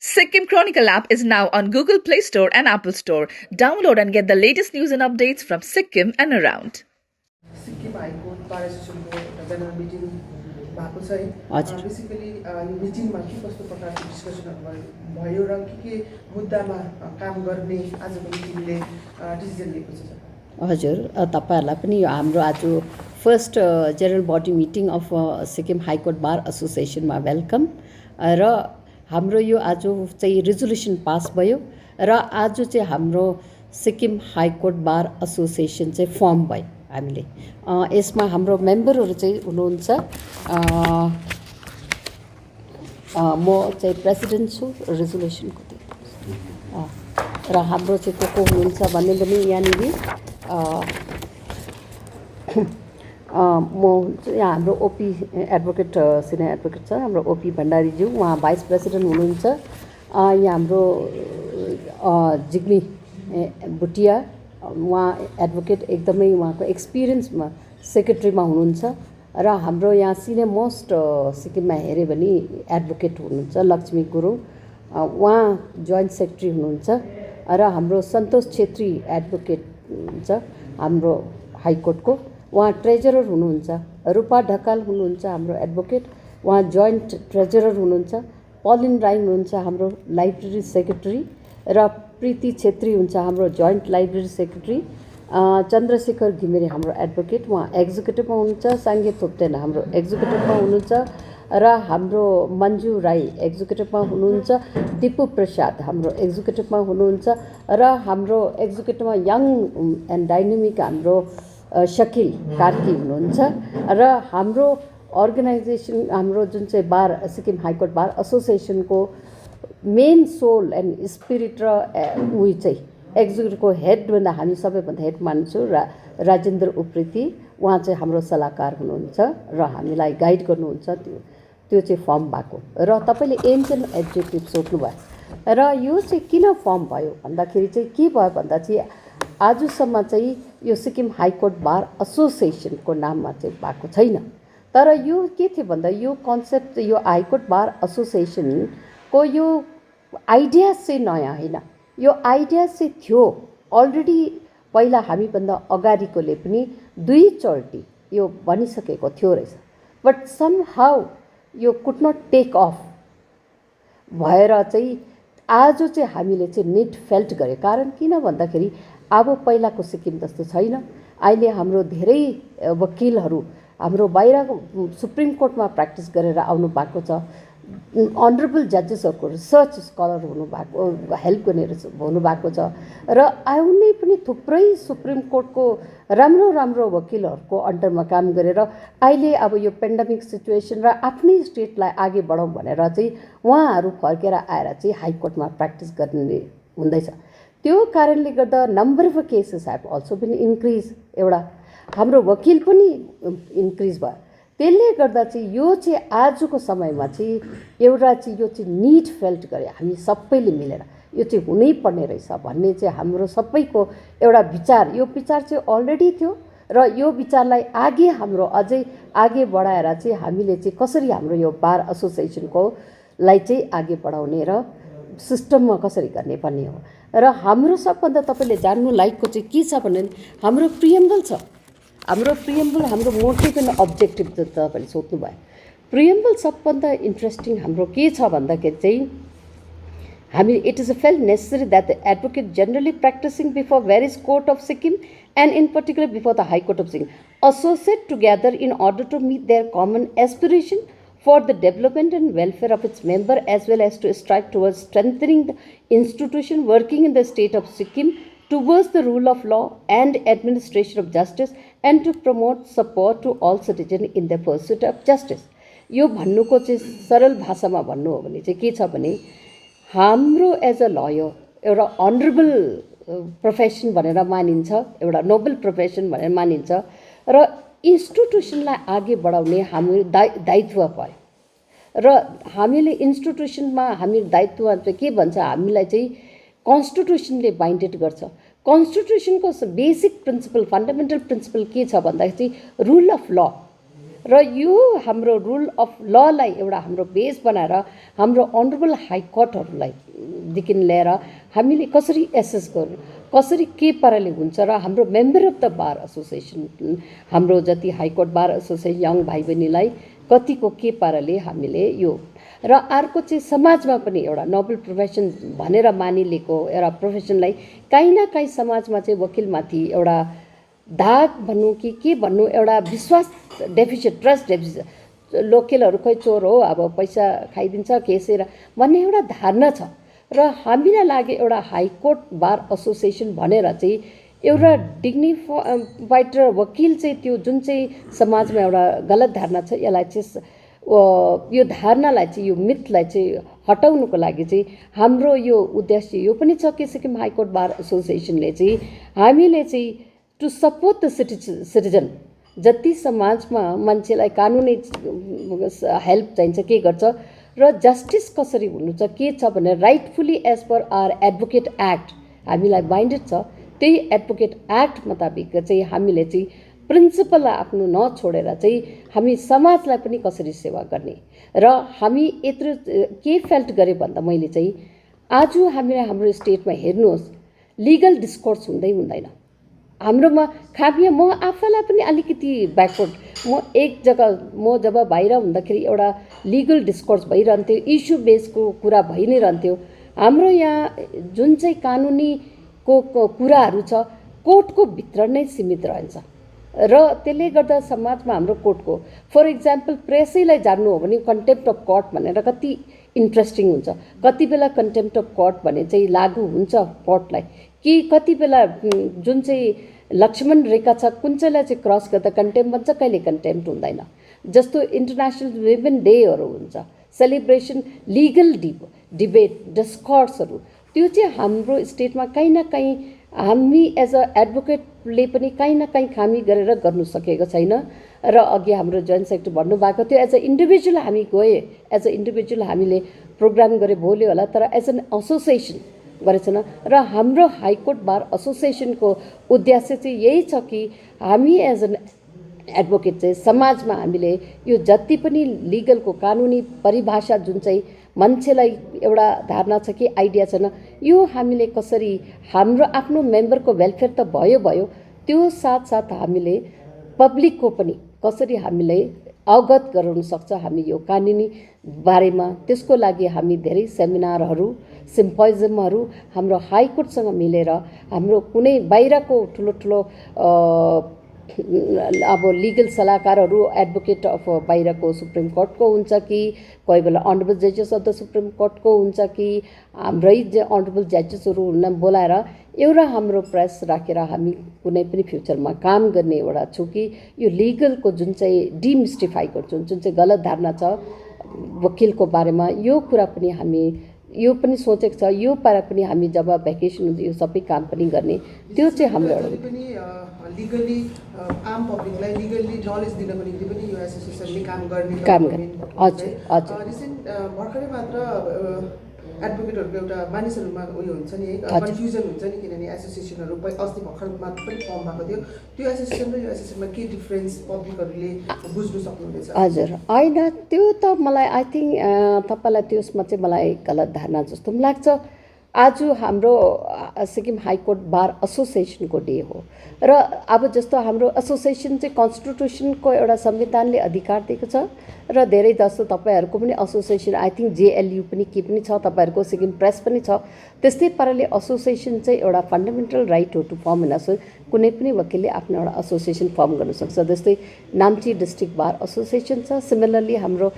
Sikkim Chronicle app is now on Google Play Store and Apple Store. Download and get the latest news and updates from Sikkim and around. Sikkim high court bar एसोसिएसनको एउटा general meeting भएको छ है। Basically यो मिटिङमा के कस्तो प्रकारको डिस्कसनहरू भयो र के मुद्दामा काम गर्ने आजको मिटिङले डिसिजन लिएको छ? हजुर, तपाईहरुलाई पनि यो हाम्रो आज first general body meeting of Sikkim high court bar एसोसिएसनमा वेलकम। र हाम्रो यो आज चाहिँ रेजोल्युसन पास भयो र आज चाहिँ हाम्रो सिक्किम हाइकोर्ट बार एसोसिएसन चाहिँ फर्म भयो। हामीले यसमा हाम्रो मेम्बरहरू चाहिँ हुनुहुन्छ, म चाहिँ प्रेसिडेन्ट छु रेजोल्युसनको र हाम्रो चाहिँ को हुनुहुन्छ भन्ने पनि यहाँनिर म यहाँ हाम्रो ओपी एडभोकेट सिनियर एडभोकेट छ हाम्रो ओपी भण्डारीज्यू, उहाँ भाइस प्रेसिडेन्ट हुनुहुन्छ। यहाँ हाम्रो जिग्मी भुटिया, उहाँ एडभोकेट एकदमै उहाँको एक्सपिरियन्समा सेक्रेटरीमा हुनुहुन्छ। र हाम्रो यहाँ सिनियर मोस्ट सिक्किममा हेऱ्यो भने एडभोकेट हुनुहुन्छ लक्ष्मी गुरुङ, उहाँ जोइन्ट सेक्रेटरी हुनुहुन्छ। र हाम्रो सन्तोष छेत्री एडभोकेट हुन्छ हाम्रो हाइकोर्टको, उहाँ ट्रेजरर हुनुहुन्छ। रूपा ढकाल हुनुहुन्छ हाम्रो एडभोकेट, उहाँ जोइन्ट ट्रेजरर हुनुहुन्छ। पलिन राई हुनुहुन्छ हाम्रो लाइब्रेरी सेक्रेटरी र प्रीति छेत्री हुन्छ हाम्रो joint library secretary. Chandrashekhar Ghimire हाम्रो एडभोकेट, उहाँ एक्जिक्युटिभमा हुनुहुन्छ। साङ्गे थोप्टेन हाम्रो एक्जिक्युटिभमा हुनुहुन्छ र हाम्रो मन्जु राई एक्जिक्युटिभमा हुनुहुन्छ। दिपु प्रसाद हाम्रो एक्जिक्युटिभमा हुनुहुन्छ र हाम्रो एक्जिक्युटिभमा यङ एन्ड डाइनामिक हाम्रो शकिल कार्की हुनुहुन्छ। र हाम्रो अर्गनाइजेसन हाम्रो जुन चाहिँ बार सिक्किम हाइकोर्ट बार एसोसिएसनको मेन सोल एन्ड स्पिरिट र उही चाहिँ एक्जिक्युटिभको हेडभन्दा हामी सबैभन्दा हेड मान्छौँ र राजेन्द्र उप्रेती, उहाँ चाहिँ हाम्रो सल्लाहकार हुनुहुन्छ र हामीलाई गाइड गर्नुहुन्छ। त्यो चाहिँ फर्म भएको र तपाईँले एम्स एन्ड एब्जेक्टिभ सोध्नुभयो र यो चाहिँ किन फर्म भयो भन्दाखेरि चाहिँ के भयो भन्दा चाहिँ आजसम्म चाहिँ यो सिक्किम हाइकोर्ट बार एसोसिएसनको नाममा चाहिँ भएको छैन। तर यो के थियो भन्दा यो कन्सेप्ट यो हाइकोर्ट बार एसोसिएसनको यो आइडिया चाहिँ नयाँ होइन, यो आइडिया चाहिँ थियो अलरेडी पहिला हामीभन्दा अगाडिकोले पनि दुईचोटि यो भनिसकेको थियो रहेछ। बट सम हाउ यो कुड नट टेक अफ भएर चाहिँ आज चाहिँ हामीले चाहिँ निड फेल्ट गर्यो। कारण किन भन्दाखेरि अब पहिलाको सिक्किम जस्तो छैन। अहिले हाम्रो धेरै वकिलहरू हाम्रो बाहिरको सुप्रिम कोर्टमा प्र्याक्टिस गरेर आउनु भएको छ। अनरेबल जजेसहरूको रिसर्च स्कलर हुनुभएको, हेल्प गर्ने हुनुभएको छ र आउने पनि थुप्रै सुप्रिम कोर्टको राम्रो राम्रो वकिलहरूको अन्डरमा काम गरेर अहिले अब यो पेन्डेमिक सिचुएसन र आफ्नै स्टेटलाई अघि बढाउँ भनेर चाहिँ उहाँहरू फर्केर आएर चाहिँ हाइकोर्टमा प्र्याक्टिस गर्ने हुँदैछ। त्यो कारणले गर्दा number of cases have also been increase, एउटा हाम्रो वकिल पनि इन्क्रिज भयो। त्यसले गर्दा चाहिँ यो चाहिँ आजको समयमा चाहिँ एउटा चाहिँ यो चाहिँ निड फेल्ट गरे हामी सबैले मिलेर यो चाहिँ हुनै पर्ने रहेछ भन्ने चाहिँ हाम्रो सबैको एउटा विचार। यो विचार चाहिँ अलरेडी थियो र यो विचारलाई आगे हाम्रो अझै आगे बढाएर चाहिँ हामीले चाहिँ कसरी हाम्रो यो बार एसोसिएसनको लाई चाहिँ आगे बढाउने र सिस्टममा कसरी गर्ने भन्ने हो। र हाम्रो सबभन्दा तपाईँले जान्नु लायकको चाहिँ के छ भने हाम्रो प्रिएम्बल छ। हाम्रो प्रिएम्बल हाम्रो मोटिभ एन्ड अब्जेक्टिभ तपाईँले सोध्नुभयो। प्रिएम्बल सबभन्दा इन्ट्रेस्टिङ हाम्रो के छ भन्दाखेरि चाहिँ हामी it is a felt necessary that the advocate generally practicing before various court of Sikkim and in particular before the high court of Sikkim associate together in order to meet their common aspiration for the development and welfare of its member as well as to strive towards strengthening the institution working in the state of Sikkim towards the rule of law and administration of justice and to promote support to all citizens in the pursuit of justice. यो भन्नुको चाहिँ सरल भाषामा भन्नु हो भने चाहिँ के छ भने हाम्रो एज अ लयर एउटा अनरेबल प्रोफेसन भनेर मानिन्छ, एउटा नोबल प्रोफेसन भनेर मानिन्छ र इन्स्टिट्युसनलाई अघि बढाउने हाम्रो दायित्व भयो। र हामीले इन्स्टिट्युसनमा हामी दायित्व चाहिँ के भन्छ, हामीलाई चाहिँ कन्स्टिट्युसनले बाइन्डेड गर्छ। कन्स्टिट्युसनको बेसिक प्रिन्सिपल फन्डामेन्टल प्रिन्सिपल के छ भन्दाखेरि चाहिँ रुल अफ ल र यो हाम्रो रुल अफ ललाई एउटा हाम्रो बेस बनाएर हाम्रो अनरेबल हाइकोर्टहरूलाई देखि लिएर हामीले कसरी एसेस गर्नु, कसरी के पाराले हुन्छ र हाम्रो member of the bar association, हाम्रो जति हाइकोर्ट बार एसोसिएसन यङ भाइ बहिनीलाई कतिको के पाराले हामीले यो, र अर्को चाहिँ समाजमा पनि एउटा नोबल प्रोफेसन भनेर मानिलिएको एउटा प्रोफेसनलाई काहीँ न काहीँ समाजमा चाहिँ वकिलमाथि एउटा दाग भन्नु कि के भन्नु, एउटा विश्वास डेफिसिट, ट्रस्ट डेफिसिट, लोकलहरू खोइ चोर हो, अब पैसा खाइदिन्छ केसेर भन्ने एउटा धारणा छ। र हामीलाई लाग्यो एउटा हाइकोर्ट बार एसोसिएसन भनेर चाहिँ एउटा डिग्निफाइड र वकिल चाहिँ त्यो जुन चाहिँ समाजमा एउटा गलत धारणा छ यसलाई चाहिँ यो धारणालाई चाहिँ, यो मिथलाई चाहिँ हटाउनुको लागि चाहिँ हाम्रो यो उद्देश्य यो पनि छ कि सिक्किम हाइकोर्ट बार एसोसिएसनले चाहिँ हामीले चाहिँ टु सपोर्ट द सिटिजन, जति समाजमा मान्छेलाई कानुनी हेल्प चाहिन्छ के गर्छ र जस्टिस कसरी हुनु छ के छ भनेर rightfully as per our advocate act हामीलाई बाइन्डेड छ। त्यही एडभोकेट एक्ट मुताबिक चाहिँ हामीले चाहिँ प्रिन्सिपललाई आफ्नो नछोडेर चाहिँ हामी समाजलाई पनि कसरी सेवा गर्ने, र हामी यत्रो के फेल्ट गरेँ भन्दा मैले चाहिँ आज हामीले हाम्रो स्टेटमा हेर्नुहोस् लिगल डिस्कोर्स हुँदैन हाम्रोमा खामिया। म आफैलाई पनि अलिकति ब्याकवर्ड, म एक जग्गा म जब बाहिर हुँदाखेरि एउटा लिगल डिस्कोर्स भइरहन्थ्यो, इस्यु बेसको कुरा भइ नै रहन्थ्यो। हाम्रो यहाँ जुन चाहिँ कानुनीको कुराहरू छ कोर्टको भित्र नै सीमित रहन्छ र त्यसले गर्दा समाजमा हाम्रो कोर्टको फर इक्जाम्पल प्रेसैलाई जान्नु हो भने कन्टेम्प्ट अफ कोर्ट भनेर कति इन्ट्रेस्टिङ हुन्छ, कति बेला कन्टेम्प्ट अफ कोर्ट भने चाहिँ लागु हुन्छ कोर्टलाई कि कति बेला जुन चाहिँ लक्ष्मण रेखा छ कुन चाहिँलाई चाहिँ क्रस गर्दा कन्टेम्प्ट भन्छ, कहिले कन्टेम्प्ट हुँदैन। जस्तो इन्टरनेसनल वुमेन डेहरू हुन्छ, सेलिब्रेसन, लिगल डिबेट डिस्कोर्सहरू, त्यो चाहिँ हाम्रो स्टेटमा काहीँ न काहीँ हामी एज अ एडभोकेटले पनि काहीँ न काहीँ खामी गरेर गर्नु सकेको छैन। र अघि हाम्रो जोइन्ट सेक्रेटरी भन्नुभएको थियो एज अ इन्डिभिजुअल हामी गए, एज अ इन्डिभिजुअल हामीले प्रोग्राम गरे भोलि होला, तर एज एन एसोसिएसन गरेछन्। र हाम्रो हाइकोर्ट बार एसोसिएसनको उद्देश्य चाहिँ यही छ कि हामी एज एन एडभोकेट चाहिँ समाजमा हामीले यो जति पनि लिगलको कानुनी परिभाषा जुन चाहिँ मान्छेलाई एउटा धारणा छ कि आइडिया छैन, यो हामीले कसरी हाम्रो आफ्नो मेम्बरको वेलफेयर त भयो, त्यो साथसाथ हामीले पब्लिकको पनि कसरी हामीले अवगत गराउन सक्छ हामी यो कानुनी बारेमा। त्यसको लागि हामी धेरै सेमिनारहरू, सिम्पोजियमहरू हाम्रो हाइकोर्टसँग मिलेर हाम्रो कुनै बाहिरको ठुलो अब लिगल सल्लाहकारहरू एडभोकेट अफ बाहिरको सुप्रिम कोर्टको हुन्छ कि कोही बेला अनरेबल जजेस अफ द सुप्रिम कोर्टको हुन्छ कि हाम्रै अनरेबल जजेसहरू बोलाएर एउटा हाम्रो प्रेस राखेर हामी कुनै पनि फ्युचरमा काम गर्ने एउटा छु कि यो लिगलको जुन चाहिँ डिमिस्टिफाई गर्छौँ, जुन चाहिँ गलत धारणा छ वकिलको बारेमा, यो कुरा पनि हामी यो पनि सोचेको छ। यो पारा पनि हामी जब भ्याकेसन हुन्छ यो सबै काम पनि गर्ने, त्यो चाहिँ हाम्रो लिगली आम पब्लिकलाई लिगली नलेज दिनको निम्ति पनि यो एसोसिएसनले काम गर्ने। हजुर रिसेन्ट भर्खरै मात्र एडभोकेटहरूको एउटा मानिसहरूमा उयो हुन्छ नि, कन्फ्युजन हुन्छ नि, किनभने एसोसिएसनहरू अस्ति भर्खर मात्र पनि फर्म भएको थियो, त्यो एसोसिएसन र यो एसोसिएसनमा के डिफ्रेन्स पब्लिकहरूले बुझ्नु सक्नुहुनेछ? हजुर होइन, त्यो त मलाई आई थिङ्क तपाईँलाई त्यसमा चाहिँ मलाई गलत धारणा जस्तो पनि लाग्छ। आज हाम्रो सिक्किम हाइकोर्ट बार एसोसिएसनको डे हो र अब जस्तो हाम्रो एसोसिएसन चाहिँ कन्स्टिट्युसनको एउटा संविधानले अधिकार दिएको छ र धेरै जस्तो तपाईँहरूको पनि एसोसिएसन आई थिङ्क जेएलयू पनि के पनि छ, तपाईँहरूको सिक्किम प्रेस पनि छ। त्यस्तै पाराले एसोसिएसन चाहिँ एउटा फन्डामेन्टल राइट हो टु फर्म एन एसोसिएसन। कुनै पनि वकिलले आफ्नो एउटा एसोसिएसन फर्म गर्न सक्छ। जस्तै नाम्ची डिस्ट्रिक्ट बार एसोसिएसन छ, सिमिलरली हाम्रो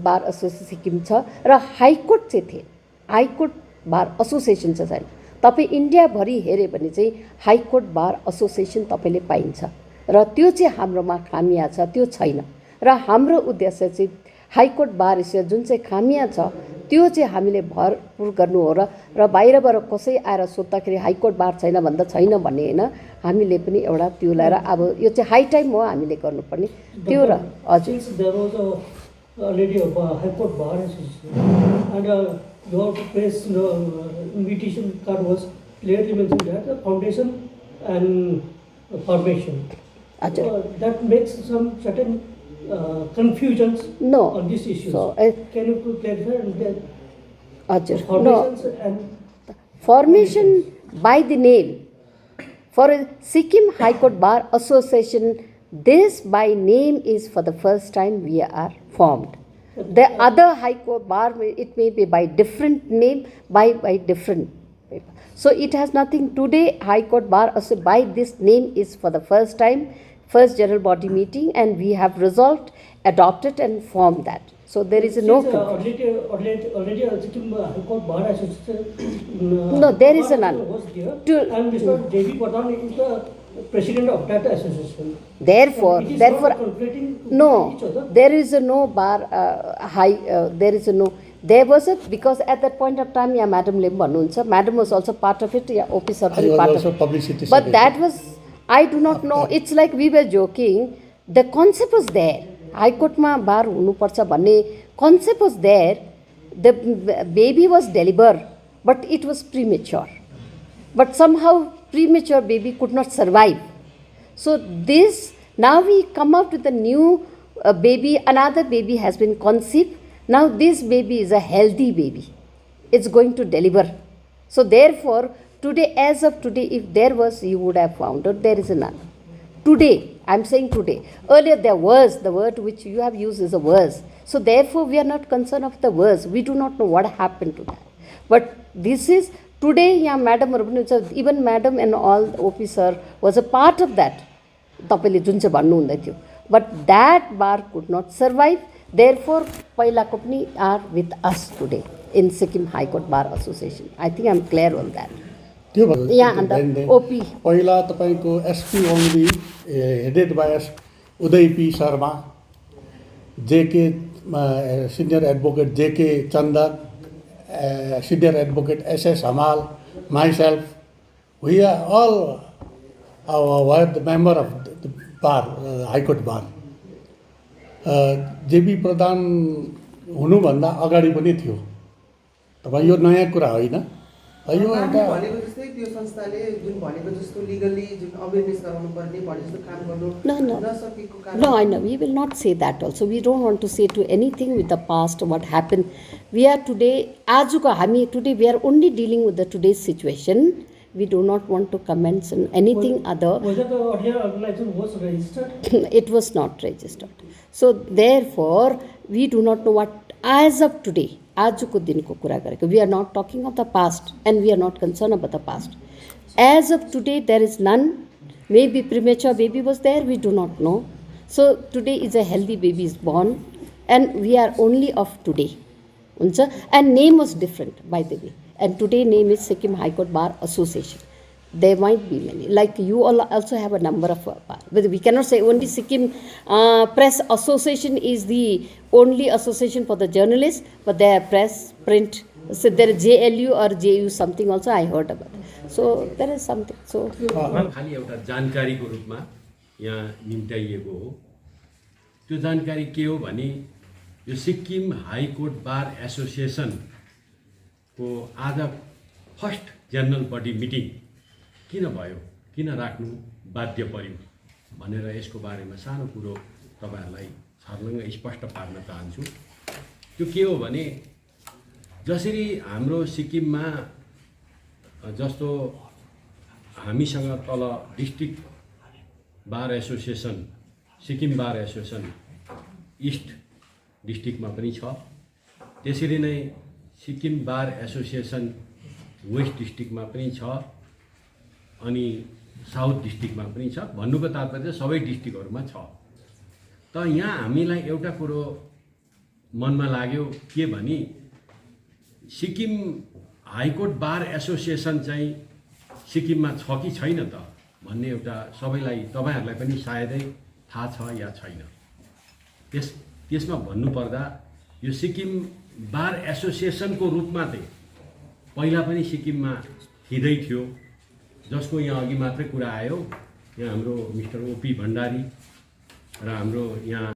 बार एसोसिएसन सिक्किम छ र हाइकोर्ट चाहिँ थिए, हाइकोर्ट बार एसोसिएसन चाहिँ छैन। तपाईँ इन्डियाभरि हेऱ्यो भने चाहिँ हाइकोर्ट बार एसोसिएसन तपाईँले पाइन्छ र त्यो चाहिँ हाम्रोमा खामिया छ, त्यो छैन। र हाम्रो उद्देश्य चाहिँ हाइकोर्ट बार जुन चाहिँ खामिया छ त्यो चाहिँ हामीले भरपुर गर्नु हो र बाहिरबाट कसै आएर सोद्धाखेरि हाइकोर्ट बार छैन भन्दा छैन भन्ने होइन, हामीले पनि एउटा त्यो लिएर अब यो चाहिँ हाई टाइम हो हामीले गर्नुपर्ने त्यो। र हजुर already a High Court Bar Association, and your press invitation card was clearly mentioned that the foundation and formation. Ajay. That makes some certain confusions No. on this issue. So, Can you clarify and then Ajay, no. formations and Formation by the name. For Sikkim High Court Bar Association, this by name is for the first time we are formed. The other High Court Bar, it may be by different name, by different paper. So it has nothing. Today, High Court Bar by this name is for the first time, first general body meeting, and we have resolved, adopted, and formed that. So there is no confusion. already Sikkim High Court Bar Association. No, there is none. Was there, To- and Mr. J.B. Pradhan is the president of that association. Therefore, And it is therefore, not conflicting to no, each other. there is no bar there is no. There was a, because at that point of time, yeah, Madam Lim भन्नुहुन्छ, Madam was also part of it, yeah, OP sir was part of it. Publicity But that was, I do not know. It's like we were joking. The concept was there. High Court ma bar हुनुपर्छ भन्ने concept was there. The baby was delivered, but it was premature. But somehow premature baby could not survive. So this, now we come out with a new baby, another baby has been conceived. Now this baby is a healthy baby. It's going to deliver. So therefore, today, as of today, if there was, you would have found out, there is none. Today, I'm saying today. Earlier there was, the word which you have used is a was. So therefore, we are not concerned of the was. We do not know what happened to that. But this is, today, yeah, Madam, even Madam and all OP sir was a part of that. But that bar could not survive. Therefore, Paila company are with us today in Sikkim High Court Bar Association. I think I'm clear on that. त्यो भयो Yeah, and the OP. पहिला तपाईको SP only headed by Uday P Sharma, JK senior advocate JK Chandak, senior advocate SS Hamal, myself, we are all were the member of the bar, High Court bar. JB Pradhan हुनुभन्दा अगाडि पनि थियो। तपाईँ यो नयाँ कुरा होइन। यो हामीले एउटा भनेको जस्तै त्यो संस्थाले जुन भनेको जस्तो लिगली जुन अवेरनेस गराउनु पर्ने भने जस्तो काम गर्नु नसकेको कारण No, I know. We will not say that also. We don't want to say to anything with the past, what happened. We are today, today we are only dealing with the today's situation. We do not want to comment on anything other. Whether the earlier organization was registered? It was not registered. So therefore, we do not know what, as of today, आजको दिनको कुरा गरेको, we are not talking of the past and we are not concerned about the past. As of today, there is none. Maybe premature baby was there, we do not know. So today is a healthy baby is born and we are only of today. And name was different, by the way. And today name is Sikkim High Court Bar Association. There might be many. Like you all also have a number of bar. But we cannot say only Sikkim Press Association is the only association for the journalists, but there are press, print. So there is JLU or JU something also I heard about. So there is something. So खाली एउटा जानकारीको रूपमा यहाँ निम्त्याइएको हो। त्यो जानकारी के हो भने यो सिक्किम हाई कोर्ट बार एसोसिएसनको आज फर्स्ट जनरल बडी मिटिङ किन भयो, किन राख्नु बाध्य पर्यो भनेर यसको बारेमा सानो कुरो तपाईहरुलाई छर्लङ्ग स्पष्ट पार्न चाहन्छु। त्यो के हो भने जसरी हाम्रो सिक्किममा जस्तो हामीसँग तल डिस्ट्रिक्ट बार एसोसिएसन, सिक्किम बार एसोसिएसन इस्ट डिस्ट्रिक्टमा पनि छ, त्यसरी नै सिक्किम बार एसोसिएसन वेस्ट डिस्ट्रिक्टमा पनि छ, अनि साउथ डिस्ट्रिक्टमा पनि छ। भन्नुको तात्पर्य सबै डिस्ट्रिक्टहरुमा छ। त यहाँ हामीलाई एउटा कुरो मनमा लाग्यो के भनी सिक्किम हाईकोर्ट बार एसोसिएसन चाहिँ सिक्किममा छ कि छैन त भन्ने एउटा सबैलाई तपाईहरुलाई पनि सायदै थाहा छ या छैन। त्यसमा भन्नुपर्दा यो सिक्किम बार एसोसिएसनको रूपमा चाहिँ पहिला पनि सिक्किममा थिदै थियो, जसको यहाँ अघि मात्रै कुरा आयो। यहाँ हाम्रो मिस्टर ओपी भण्डारी र हाम्रो यहाँ